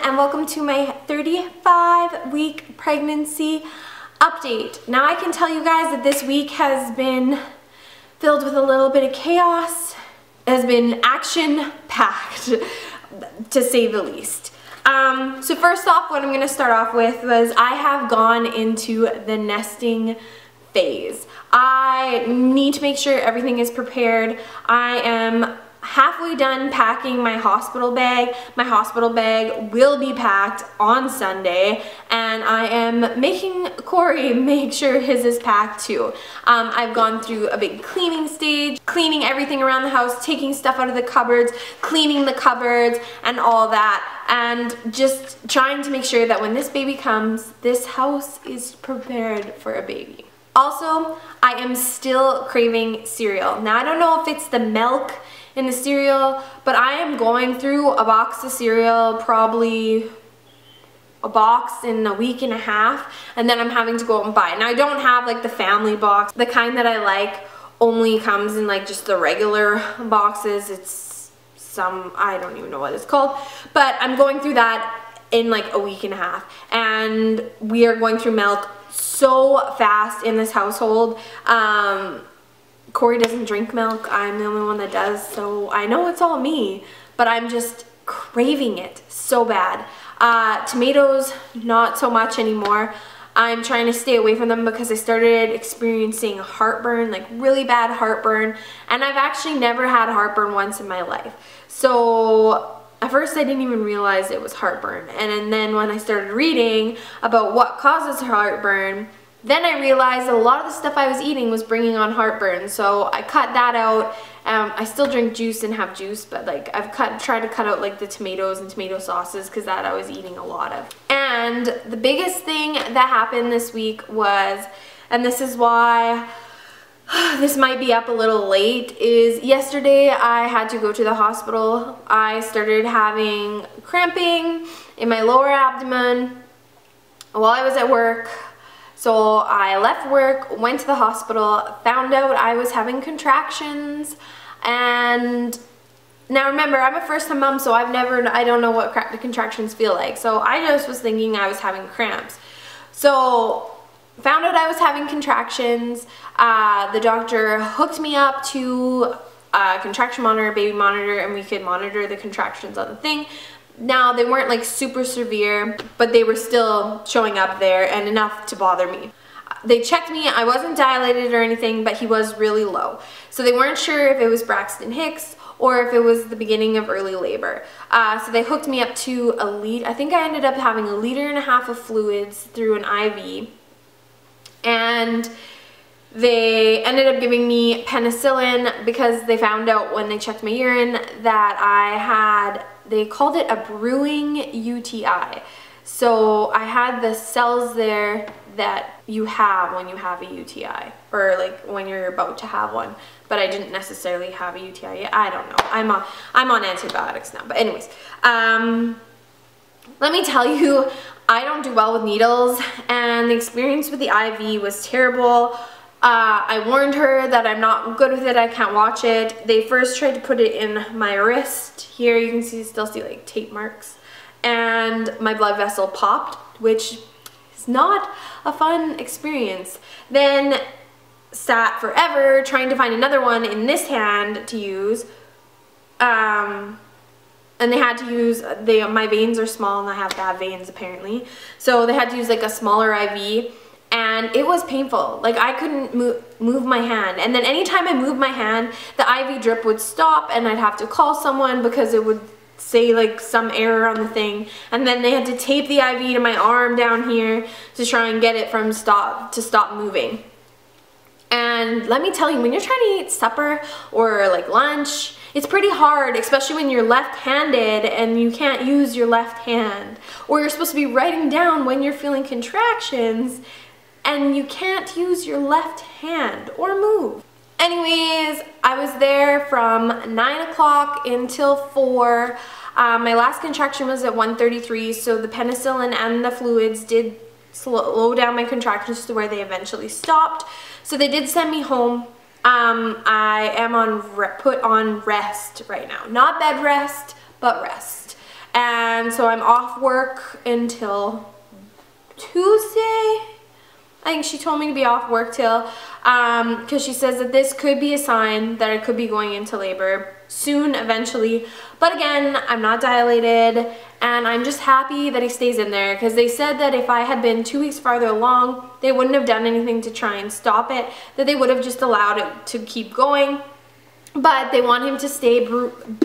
and welcome to my 35-week pregnancy update. Now I can tell you guys that this week has been filled with a little bit of chaos. It has been action-packed, to say the least. So first off, what I'm going to start off with was I have gone into the nesting phase. I need to make sure everything is prepared. I am halfway done packing my hospital bag. My hospital bag will be packed on Sunday, and I am making Corey make sure his is packed too. I've gone through a big cleaning stage, cleaning everything around the house, taking stuff out of the cupboards, cleaning the cupboards and all that, and just trying to make sure that when this baby comes, this house is prepared for a baby. Also, I am still craving cereal. Now I don't know if it's the milk in the cereal, but I am going through a box of cereal, probably a box in a week and a half, and then I'm having to go out and buy it. Now I don't have like the family box. The kind that I like only comes in like just the regular boxes. It's some, I don't even know what it's called, but I'm going through that in like a week and a half, and we are going through milk so fast in this household. Corey doesn't drink milk. I'm the only one that does, so I know it's all me, but I'm just craving it so bad. Tomatoes, not so much anymore. I'm trying to stay away from them because I started experiencing heartburn, like really bad heartburn, and I've actually never had heartburn once in my life. So at first I didn't even realize it was heartburn, and then when I started reading about what causes heartburn, then I realized that a lot of the stuff I was eating was bringing on heartburn, so I cut that out. I still drink juice and have juice, but like I've tried to cut out like the tomatoes and tomato sauces because that I was eating a lot of. And the biggest thing that happened this week was, and this is why this might be up a little late, is yesterday I had to go to the hospital. I started having cramping in my lower abdomen while I was at work. So I left work, went to the hospital, found out I was having contractions, and now remember, I'm a first-time mom, so I don't know what contractions feel like. So I just was thinking I was having cramps. So found out I was having contractions. The doctor hooked me up to a contraction monitor, baby monitor, and we could monitor the contractions on the thing. Now, they weren't like super severe, but they were still showing up there and enough to bother me. They checked me, I wasn't dilated or anything, but he was really low. So they weren't sure if it was Braxton Hicks or if it was the beginning of early labor. So they hooked me up to a liter. I think I ended up having 1.5 liters of fluids through an IV. And they ended up giving me penicillin because they found out when they checked my urine that I had, they called it a brewing UTI. So I had the cells there that you have when you have a UTI, or like when you're about to have one, but I didn't necessarily have a UTI yet. I don't know. I'm on antibiotics now, but anyways, let me tell you, I don't do well with needles, and the experience with the IV was terrible. I warned her that I'm not good with it, I can't watch it. They first tried to put it in my wrist. Here you can still see like tape marks. And my blood vessel popped, which is not a fun experience. Then sat forever trying to find another one in this hand to use. And they had to use, my veins are small and I have bad veins apparently. So they had to use like a smaller IV. And it was painful. Like I couldn't move my hand, and then anytime I moved my hand, the IV drip would stop and I'd have to call someone because it would say like some error on the thing, and then they had to tape the IV to my arm down here to try and get it to stop moving. And let me tell you, when you're trying to eat supper or like lunch, it's pretty hard, especially when you're left-handed and you can't use your left hand, or you're supposed to be writing down when you're feeling contractions and you can't use your left hand or move. Anyways, I was there from 9 o'clock until 4. My last contraction was at 1:33, so the penicillin and the fluids did slow down my contractions to where they eventually stopped. So they did send me home. I am put on rest right now. Not bed rest, but rest. and so I'm off work until Tuesday. I think she told me to be off work till, because she says that this could be a sign that I could be going into labor soon, eventually. But again, I'm not dilated, and I'm just happy that he stays in there, because they said that if I had been 2 weeks farther along, they wouldn't have done anything to try and stop it, that they would have just allowed it to keep going. But they want him to stay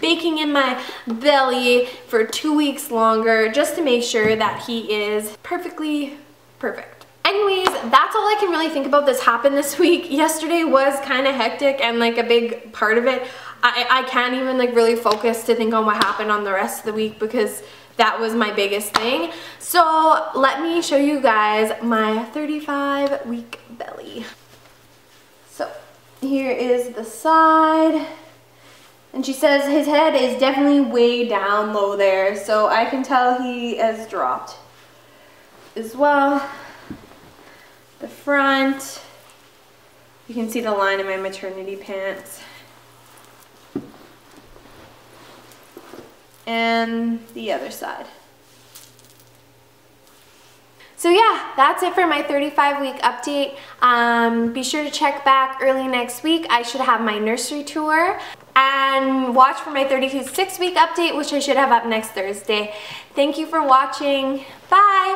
baking in my belly for 2 weeks longer, just to make sure that he is perfectly perfect. Anyways, that's all I can really think about this happened this week. Yesterday was kind of hectic, and like a big part of it, I can't even like really focus to think on what happened on the rest of the week, because that was my biggest thing. So let me show you guys my 35-week belly. So here is the side, and she says his head is definitely way down low there, so I can tell he has dropped as well. The front, you can see the line of my maternity pants. And the other side. So yeah, that's it for my 35-week update. Be sure to check back early next week. I should have my nursery tour. And watch for my 36-week update, which I should have up next Thursday. Thank you for watching. Bye!